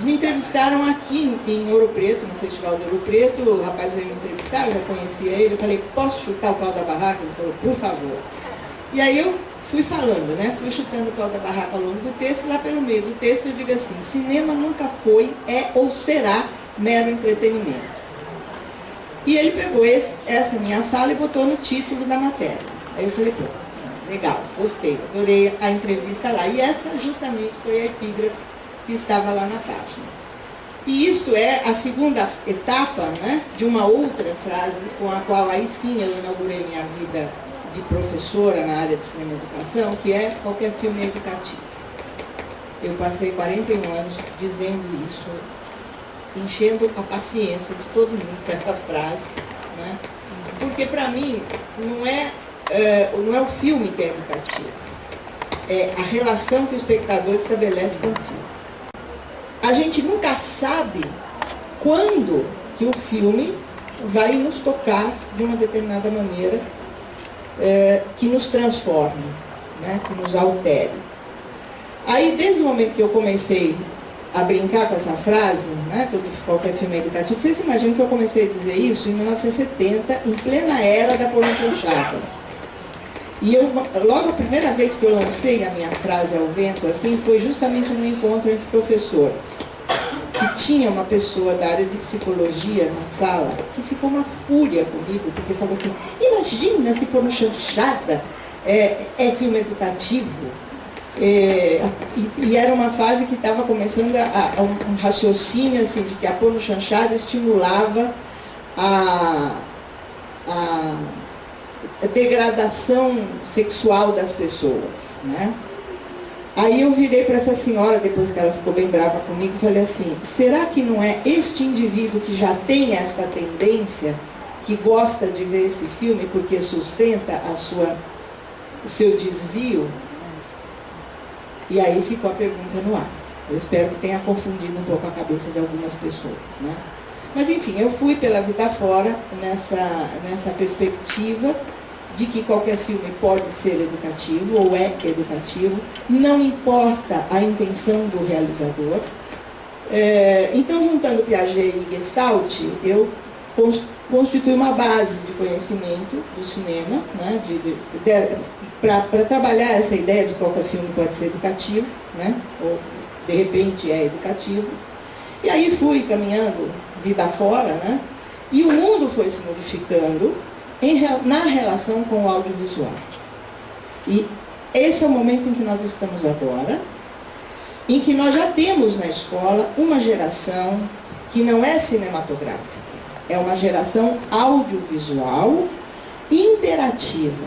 me entrevistaram aqui em Ouro Preto, no Festival de Ouro Preto. O rapaz veio me entrevistar, eu já conhecia ele. Eu falei, posso chutar o pau da barraca? Ele falou, por favor. E aí eu fui falando, né? Fui chutando o pau da barraca ao longo do texto. Lá pelo meio do texto eu digo assim: cinema nunca foi, é ou será mero entretenimento. E ele pegou essa minha fala e botou no título da matéria. Aí eu falei, pô, legal, gostei, adorei a entrevista lá. E essa justamente foi a epígrafe que estava lá na página. E isto é a segunda etapa, né, de uma outra frase com a qual aí sim eu inaugurei minha vida de professora na área de cinema e educação, que é qualquer filme educativo. Eu passei 41 anos dizendo isso, enchendo a paciência de todo mundo com essa frase, né? Porque para mim não é o filme que é educativo, é a relação que o espectador estabelece com o filme. A gente nunca sabe quando que o filme vai nos tocar de uma determinada maneira, que nos transforme, né? Que nos altere. Aí, desde o momento que eu comecei a brincar com essa frase, né, qualquer filme educativo, vocês imaginam que eu comecei a dizer isso em 1970, em plena era da pornochanchada. E eu, logo a primeira vez que eu lancei a minha frase ao vento, assim, foi justamente num encontro entre professores. Que tinha uma pessoa da área de psicologia na sala, que ficou uma fúria comigo, porque falou assim, imagina se pornochanchada é filme educativo. E era uma fase que estava começando um raciocínio assim, de que a pornochanchada estimulava a degradação sexual das pessoas, né? Aí eu virei para essa senhora, depois que ela ficou bem brava comigo, e falei assim, será que não é este indivíduo que já tem esta tendência, que gosta de ver esse filme porque sustenta o seu desvio? E aí ficou a pergunta no ar. Eu espero que tenha confundido um pouco a cabeça de algumas pessoas, né? Mas enfim, eu fui pela vida fora nessa perspectiva de que qualquer filme pode ser educativo ou é educativo, não importa a intenção do realizador. Então, juntando Piaget e Gestalt, eu constitui uma base de conhecimento do cinema, né, para trabalhar essa ideia de que qualquer filme pode ser educativo, né, ou de repente é educativo. E aí fui caminhando vida fora, né, e o mundo foi se modificando na relação com o audiovisual. E esse é o momento em que nós estamos agora, em que nós já temos na escola uma geração que não é cinematográfica. É uma geração audiovisual interativa.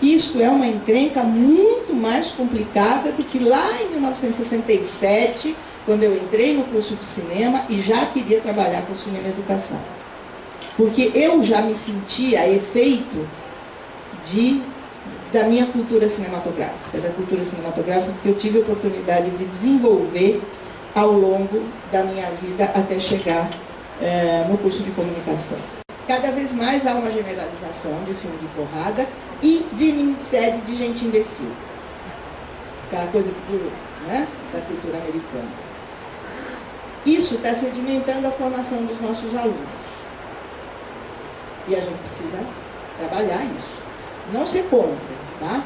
Isto é uma encrenca muito mais complicada do que lá em 1967, quando eu entrei no curso de cinema e já queria trabalhar com cinema e educação. Porque eu já me sentia efeito da minha cultura cinematográfica, que eu tive a oportunidade de desenvolver ao longo da minha vida até chegar no curso de comunicação. Cada vez mais há uma generalização de filme de porrada e de minissérie de gente imbecil. Aquela coisa né, da cultura americana. Isso está sedimentando a formação dos nossos alunos. E a gente precisa trabalhar isso. Não ser contra, tá?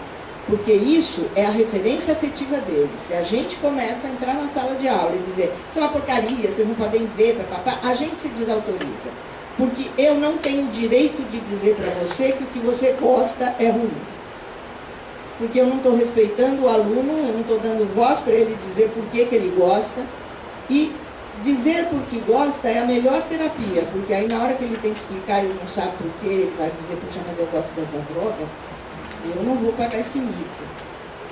Porque isso é a referência afetiva deles. Se a gente começa a entrar na sala de aula e dizer, isso é uma porcaria, vocês não podem ver, papapá, a gente se desautoriza. Porque eu não tenho o direito de dizer para você que o que você gosta é ruim. Porque eu não estou respeitando o aluno, eu não estou dando voz para ele dizer por que ele gosta. E dizer por que gosta é a melhor terapia, porque aí na hora que ele tem que explicar e ele não sabe por que, ele vai dizer, puxa, mas eu gosto dessa droga, eu não vou pagar esse mito.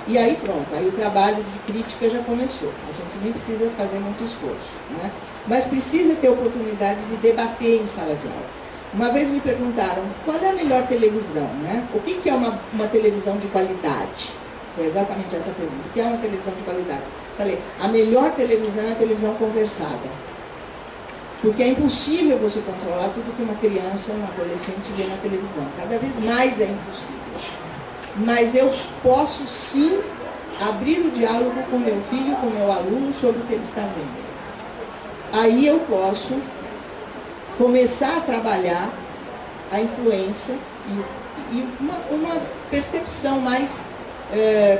E aí pronto, aí o trabalho de crítica já começou. A gente nem precisa fazer muito esforço, né? Mas precisa ter oportunidade de debater em sala de aula. Uma vez me perguntaram, qual é a melhor televisão, né? O que é uma televisão de qualidade? Foi exatamente essa pergunta. O que é uma televisão de qualidade? Falei, a melhor televisão é a televisão conversada. Porque é impossível você controlar tudo que uma criança, um adolescente vê na televisão. Cada vez mais é impossível. Mas eu posso sim abrir o diálogo com meu filho, com meu aluno, sobre o que ele está vendo. Aí eu posso começar a trabalhar a influência e uma percepção mais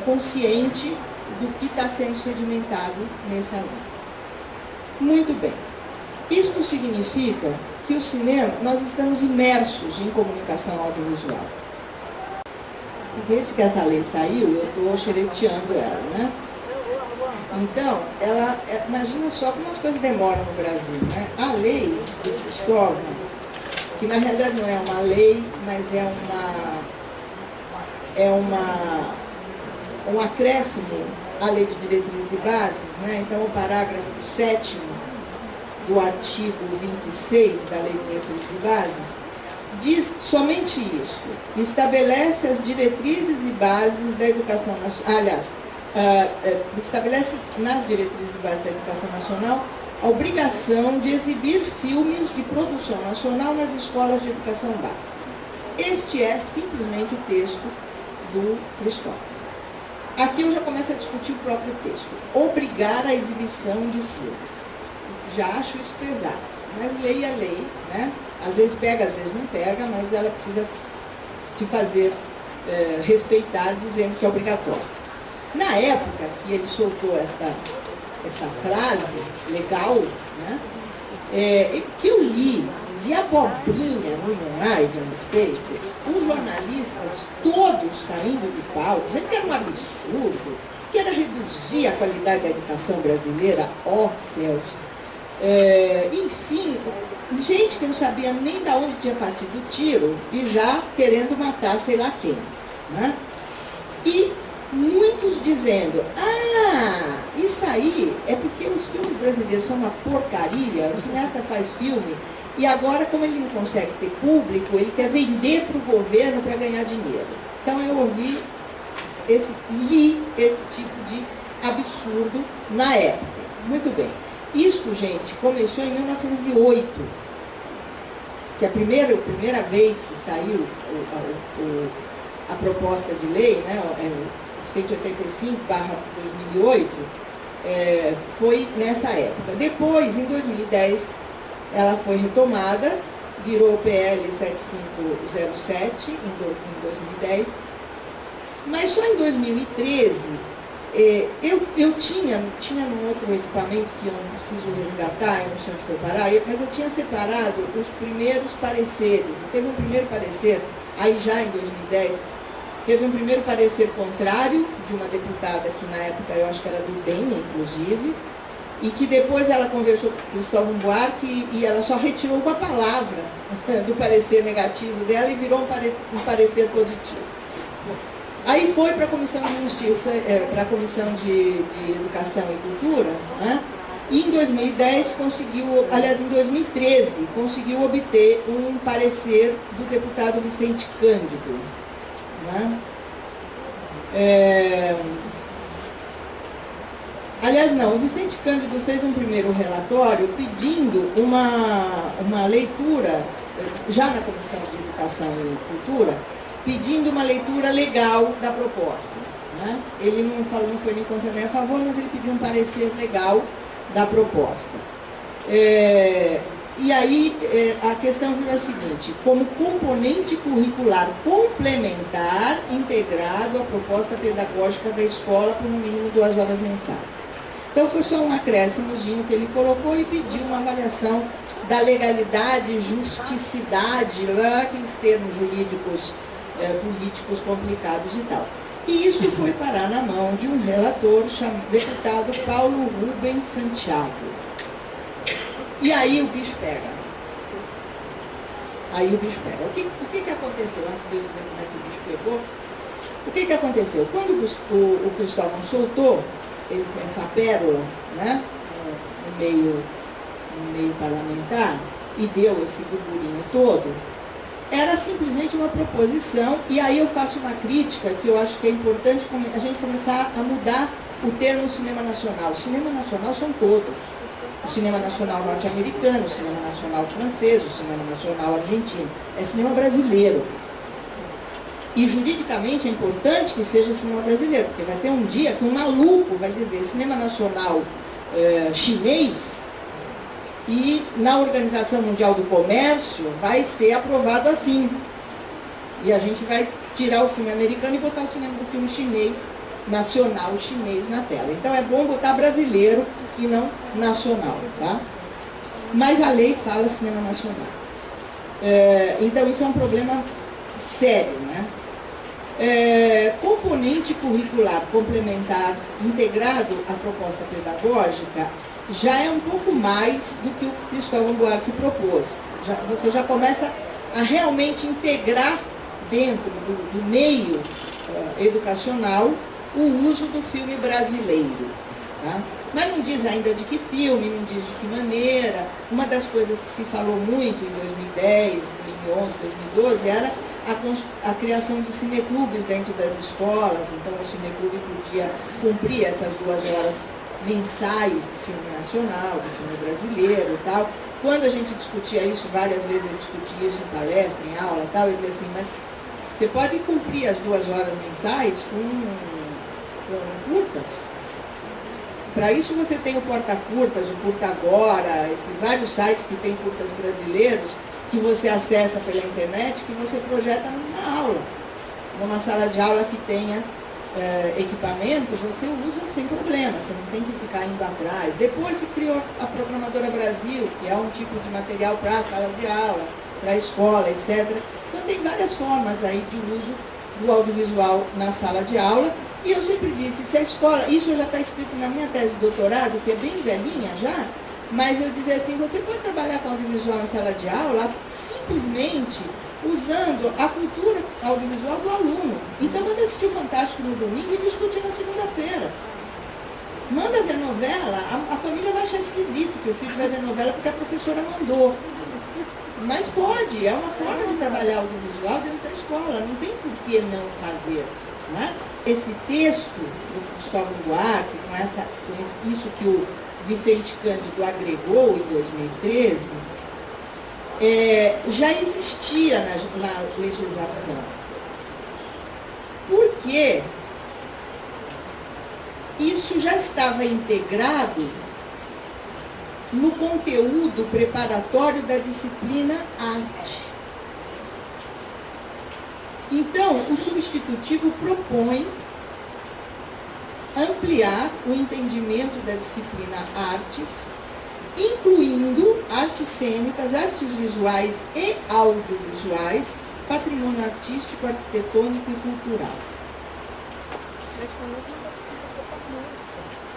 consciente do que está sendo sedimentado nesse aluno. Muito bem. Isto significa que o cinema, nós estamos imersos em comunicação audiovisual. Desde que essa lei saiu, eu estou xereteando ela, né? Então, imagina só como as coisas demoram no Brasil, né? A lei do Cristóvão, que na realidade não é uma lei, mas um acréscimo à lei de diretrizes e bases, né? Então, o parágrafo 7º do artigo 26 da lei de diretrizes e bases diz somente isso: estabelece as diretrizes e bases da educação nacional. Aliás, estabelece nas diretrizes e bases da educação nacional a obrigação de exibir filmes de produção nacional nas escolas de educação básica. Este é simplesmente o texto do Cristóvão. Aqui eu já começo a discutir o próprio texto. Obrigar a exibição de filmes. Já acho isso pesado, mas lei é lei, né? Às vezes pega, às vezes não pega, mas ela precisa te fazer respeitar, dizendo que é obrigatório. Na época que ele soltou esta frase legal, né, que eu li de abobrinha nos jornais a respeito, os jornalistas todos caindo de pau, dizendo que era um absurdo, que era reduzir a qualidade da educação brasileira, ó céus. Enfim, gente que não sabia nem de onde tinha partido o tiro e já querendo matar sei lá quem, né? E muitos dizendo: isso aí é porque os filmes brasileiros são uma porcaria, o cineasta faz filme e agora, como ele não consegue ter público, ele quer vender para o governo para ganhar dinheiro. Então eu li esse tipo de absurdo na época. Muito bem. Isto, gente, começou em 1908, que a primeira vez que saiu a proposta de lei, né, 185/2008, foi nessa época. Depois, em 2010, ela foi retomada, virou o PL 7507 em 2010, mas só em 2013, eu tinha num outro equipamento que eu não preciso resgatar, eu não sei onde foi parar, mas eu tinha separado os primeiros pareceres. Teve um primeiro parecer, aí já em 2010, teve um primeiro parecer contrário de uma deputada que na época eu acho que era do DEM, inclusive, e que depois ela conversou com o Cristóvão Buarque e ela só retirou uma palavra do parecer negativo dela e virou um parecer positivo. Aí foi para a Comissão de Justiça, para a Comissão de Educação e Cultura, né? E em 2010 em 2013, conseguiu obter um parecer do deputado Vicente Cândido, né? O Vicente Cândido fez um primeiro relatório pedindo uma leitura, já na Comissão de Educação e Cultura, pedindo uma leitura legal da proposta, né? Ele não foi nem contra nem a favor, mas ele pediu um parecer legal da proposta. E aí a questão foi a seguinte: como componente curricular complementar integrado à proposta pedagógica da escola por no mínimo 2 horas mensais. Então foi só um acréscimozinho que ele colocou e pediu uma avaliação da legalidade, justicidade, aqueles termos jurídicos políticos complicados e tal. E isso foi parar na mão de um relator deputado Paulo Rubens Santiago. E aí o bicho pega. O que aconteceu? Antes de eu dizer como é que o bicho pegou, o que aconteceu? Quando o Cristóvão soltou essa pérola, né, no meio parlamentar, e deu esse burburinho todo, era simplesmente uma proposição, e aí eu faço uma crítica que eu acho que é importante a gente começar a mudar o termo cinema nacional. O cinema nacional são todos. O cinema nacional norte-americano, o cinema nacional francês, o cinema nacional argentino. É cinema brasileiro. E juridicamente é importante que seja cinema brasileiro, porque vai ter um dia que um maluco vai dizer cinema nacional chinês, e na Organização Mundial do Comércio vai ser aprovado assim. E a gente vai tirar o filme americano e botar o filme chinês, nacional chinês na tela. Então é bom botar brasileiro e não nacional, tá? Mas a lei fala cinema nacional. Então isso é um problema sério, né? Componente curricular complementar integrado à proposta pedagógica já é um pouco mais do que o Cristóvão Buarque propôs. Você já começa a realmente integrar dentro do meio educacional o uso do filme brasileiro. Tá? Mas não diz ainda de que filme, não diz de que maneira. Uma das coisas que se falou muito em 2010, 2011, 2012 era a criação de cineclubes dentro das escolas. Então o cineclube podia cumprir essas 2 horas mensais de filme nacional, de filme brasileiro e tal. Quando a gente discutia isso, várias vezes eu discuti isso em palestra, em aula e tal, eu disse assim, mas você pode cumprir as 2 horas mensais com curtas. Para isso você tem o Porta-Curtas, o Curta Agora, esses vários sites que tem curtas brasileiros, que você acessa pela internet, que você projeta numa aula. Numa sala de aula que tenha equipamento, você usa sem problema, você não tem que ficar indo atrás. Depois se criou a Programadora Brasil, que é um tipo de material para a sala de aula, para a escola, etc. Então tem várias formas aí de uso do audiovisual na sala de aula. E eu sempre disse, se a escola, isso já está escrito na minha tese de doutorado, que é bem velhinha já, mas eu dizia assim, você pode trabalhar com audiovisual na sala de aula simplesmente usando a cultura audiovisual do aluno. Então manda assistir o Fantástico no domingo e discutir na segunda-feira. Manda ver novela, a família vai achar esquisito que o filho vai ver novela porque a professora mandou. Mas pode, é uma forma de trabalhar audiovisual dentro da escola, não tem por que não fazer. Né? Esse texto do Cristóvão Buarque, com isso que o Vicente Cândido agregou em 2013, já existia na legislação. Porque isso já estava integrado no conteúdo preparatório da disciplina arte. Então, o substitutivo propõe ampliar o entendimento da disciplina artes, incluindo artes cênicas, artes visuais e audiovisuais, patrimônio artístico, arquitetônico e cultural.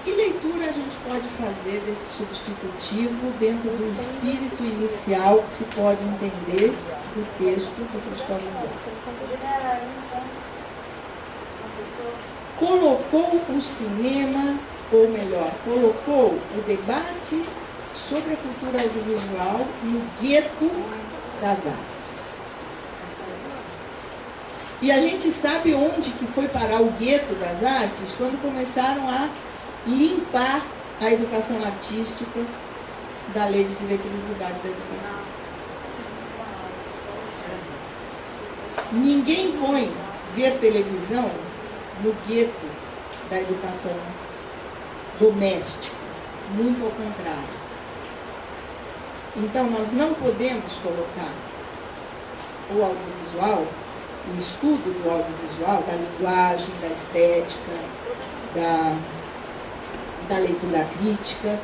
Que leitura a gente pode fazer desse substitutivo dentro do espírito inicial que se pode entender do texto do Cristóvão Buarque? Colocou o cinema, ou melhor, colocou o debate sobre a cultura audiovisual no gueto das artes. E a gente sabe onde que foi parar o gueto das artes quando começaram a limpar a educação artística da Lei de Diretrizes e Bases da Educação. Ninguém põe ver televisão no gueto da educação doméstica, muito ao contrário. Então, nós não podemos colocar o audiovisual, o estudo do audiovisual, da linguagem, da estética, da leitura crítica,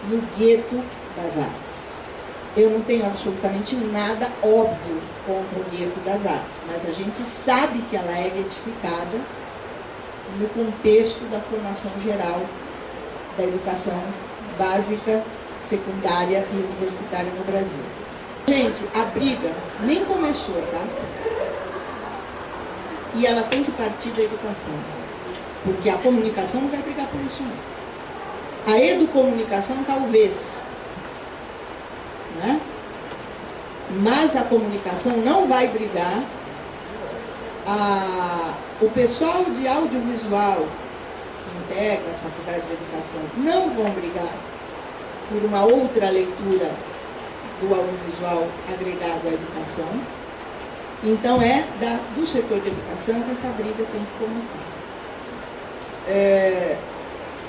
no gueto das artes. Eu não tenho absolutamente nada óbvio contra o gueto das artes, mas a gente sabe que ela é retificada no contexto da formação geral da educação básica, secundária e universitária no Brasil. Gente, a briga nem começou, tá? E ela tem que partir da educação, porque a comunicação não vai brigar por isso não. A educomunicação talvez, né? Mas a comunicação não vai brigar. O pessoal de audiovisual que integra as faculdades de educação não vão brigar por uma outra leitura do audiovisual agregado à educação. Então do setor de educação que essa briga tem que começar.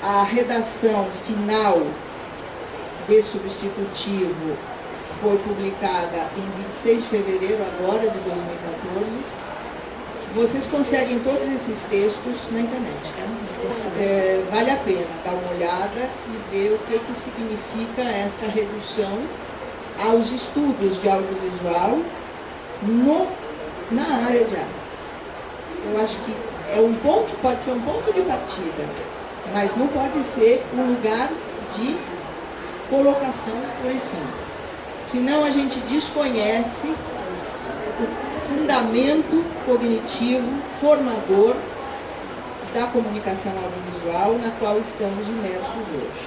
A redação final desse substitutivo foi publicada em 26 de fevereiro agora de 2014. Vocês conseguem todos esses textos na internet, tá? Vale a pena dar uma olhada e ver o que significa esta redução aos estudos de audiovisual na área de artes. Eu acho que pode ser um ponto de partida, mas não pode ser um lugar de colocação por e simples. Senão a gente desconhece o fundamento cognitivo, formador da comunicação audiovisual na qual estamos imersos hoje.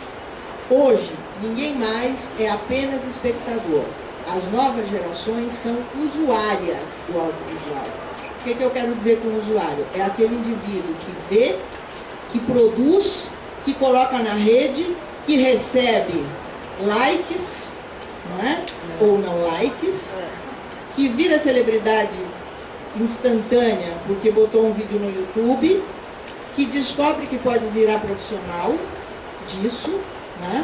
Hoje, ninguém mais é apenas espectador. As novas gerações são usuárias do audiovisual. O que eu quero dizer com usuário? É aquele indivíduo que vê, que produz, que coloca na rede, que recebe likes, não é? Ou não likes, que vira celebridade instantânea porque botou um vídeo no YouTube, que descobre que pode virar profissional disso, né?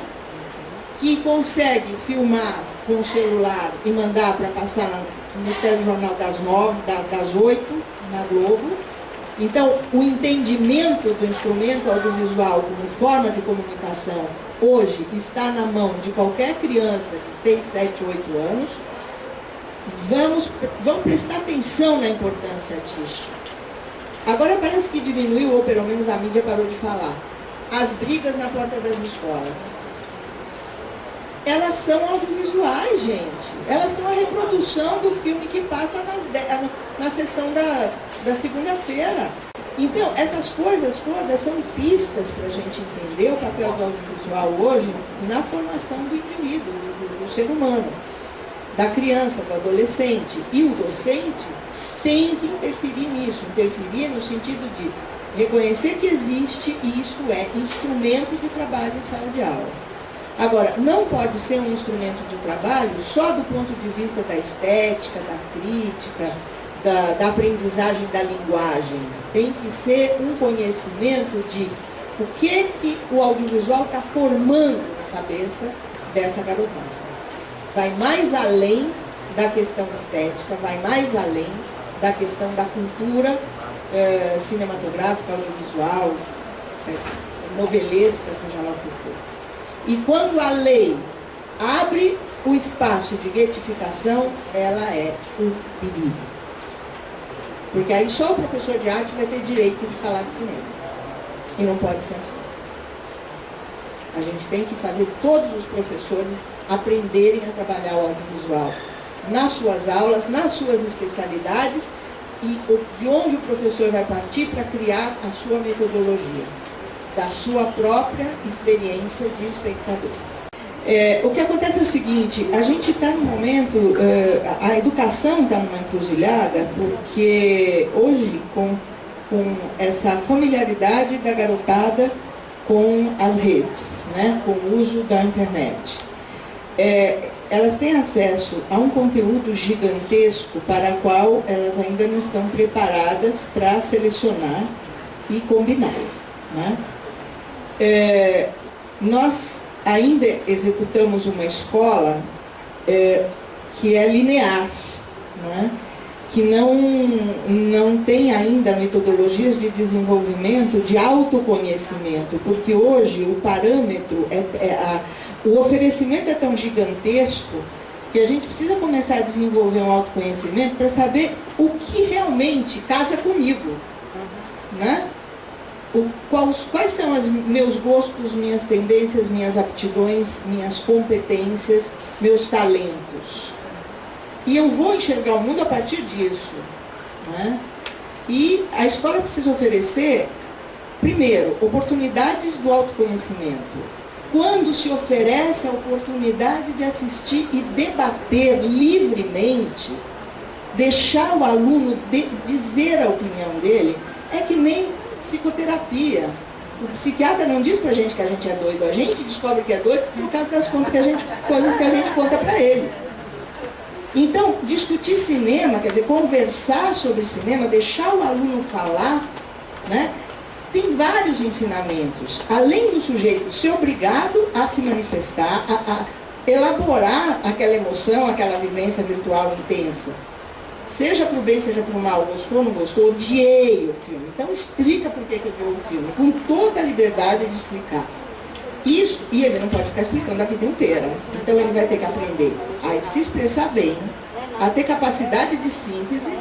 Que consegue filmar com o celular e mandar para passar no telejornal das 9, das 8, na Globo. Então, o entendimento do instrumento audiovisual como forma de comunicação hoje está na mão de qualquer criança de 6, 7, 8 anos. Vamos prestar atenção na importância disso. Agora parece que diminuiu, ou pelo menos a mídia parou de falar. As brigas na porta das escolas. Elas são audiovisuais, gente. Elas são a reprodução do filme que passa na sessão da segunda-feira. Então, essas coisas todas são pistas para a gente entender o papel do audiovisual hoje na formação do indivíduo, do ser humano, da criança, do adolescente. E o docente tem que interferir nisso, interferir no sentido de reconhecer que existe e isto é instrumento de trabalho em sala de aula. Agora, não pode ser um instrumento de trabalho só do ponto de vista da estética, da crítica, da aprendizagem da linguagem. Tem que ser um conhecimento de o que o audiovisual está formando na cabeça dessa garotada. Vai mais além da questão estética, vai mais além da questão da cultura cinematográfica, audiovisual, novelesca, seja lá o que for. E quando a lei abre o espaço de guetificação, ela é um perigo. Porque aí só o professor de arte vai ter direito de falar de cinema. E não pode ser assim. A gente tem que fazer todos os professores aprenderem a trabalhar o audiovisual nas suas aulas, nas suas especialidades, e de onde o professor vai partir para criar a sua metodologia, da sua própria experiência de espectador. O que acontece é o seguinte, a gente está num momento, a educação está numa encruzilhada, porque hoje, com essa familiaridade da garotada com as redes, né, com o uso da internet, elas têm acesso a um conteúdo gigantesco para o qual elas ainda não estão preparadas para selecionar e combinar, né? Nós ainda executamos uma escola que é linear, né? Que não tem ainda metodologias de desenvolvimento de autoconhecimento, porque hoje o parâmetro, o oferecimento é tão gigantesco que a gente precisa começar a desenvolver um autoconhecimento para saber o que realmente casa comigo, né? Quais são os meus gostos, minhas tendências, minhas aptidões, minhas competências, meus talentos. E eu vou enxergar o mundo a partir disso, né? E a escola precisa oferecer, primeiro, oportunidades do autoconhecimento. Quando se oferece a oportunidade de assistir e debater livremente, deixar o aluno dizer a opinião dele, é que nem psicoterapia. O psiquiatra não diz pra gente que a gente é doido, a gente descobre que é doido por causa das coisas que a gente conta pra ele. Então, discutir cinema, quer dizer, conversar sobre cinema, deixar o aluno falar, né? Tem vários ensinamentos. Além do sujeito ser obrigado a se manifestar, a elaborar aquela emoção, aquela vivência virtual intensa. Seja para o bem, seja para o mal, gostou, não gostou, odiei o filme. Então explica por que eu odiei o filme, com toda a liberdade de explicar. Isso, e ele não pode ficar explicando a vida inteira. Então ele vai ter que aprender a se expressar bem, a ter capacidade de síntese,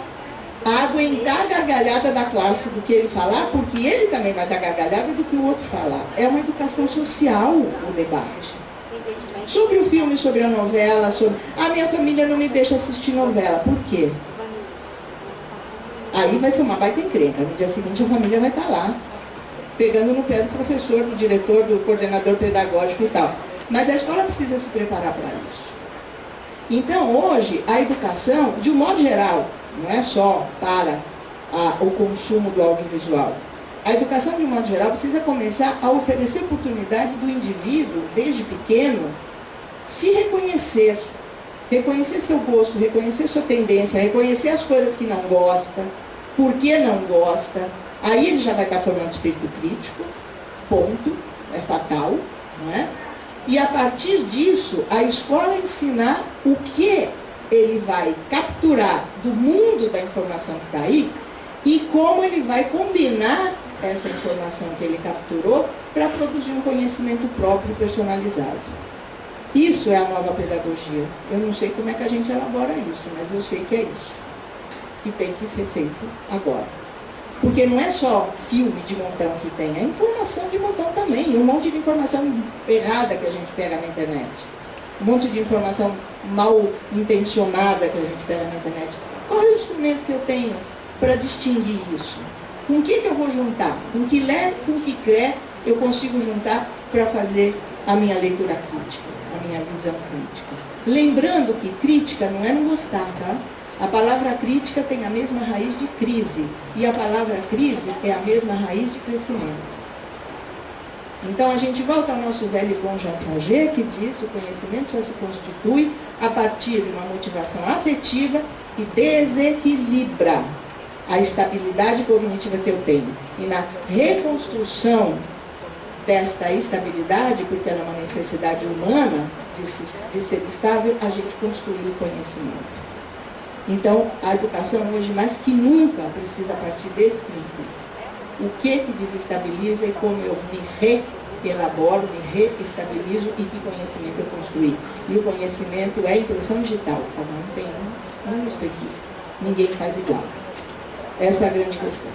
a aguentar a gargalhada da classe do que ele falar, porque ele também vai dar gargalhada do que o outro falar. É uma educação social o debate. Sobre o filme, sobre a novela, sobre... A minha família não me deixa assistir novela. Por quê? Aí vai ser uma baita encrenca. No dia seguinte a família vai estar lá, pegando no pé do professor, do diretor, do coordenador pedagógico e tal. Mas a escola precisa se preparar para isso. Então, hoje, a educação, de um modo geral, não é só para o consumo do audiovisual. A educação, de um modo geral, precisa começar a oferecer oportunidade do indivíduo, desde pequeno, se reconhecer. Reconhecer seu gosto, reconhecer sua tendência, reconhecer as coisas que não gosta, por que não gosta. Aí ele já vai estar formando espírito crítico, ponto, é fatal, não é? E a partir disso, a escola ensinar o que ele vai capturar do mundo da informação que está aí e como ele vai combinar essa informação que ele capturou para produzir um conhecimento próprio personalizado. Isso é a nova pedagogia. Eu não sei como é que a gente elabora isso, mas eu sei que é isso que tem que ser feito agora. Porque não é só filme de montão que tem, é informação de montão também. Um monte de informação errada que a gente pega na internet. Um monte de informação mal intencionada que a gente pega na internet. Qual é o instrumento que eu tenho para distinguir isso? Com o que eu vou juntar? Com que lé, com que cré eu consigo juntar para fazer a minha leitura crítica, a minha visão crítica? Lembrando que crítica não é não gostar, tá? A palavra crítica tem a mesma raiz de crise, e a palavra crise é a mesma raiz de crescimento. Então a gente volta ao nosso velho e bom Jean Piaget, que diz que o conhecimento só se constitui a partir de uma motivação afetiva que desequilibra a estabilidade cognitiva que eu tenho. E na reconstrução desta estabilidade, porque ela é uma necessidade humana de ser estável, a gente construiu o conhecimento. Então, a educação hoje, mais que nunca, precisa partir desse princípio. O que desestabiliza e como eu me reelaboro, me reestabilizo e que conhecimento eu construí. E o conhecimento é impressão digital, cada um tem um específico. Ninguém faz igual. Essa é a grande questão.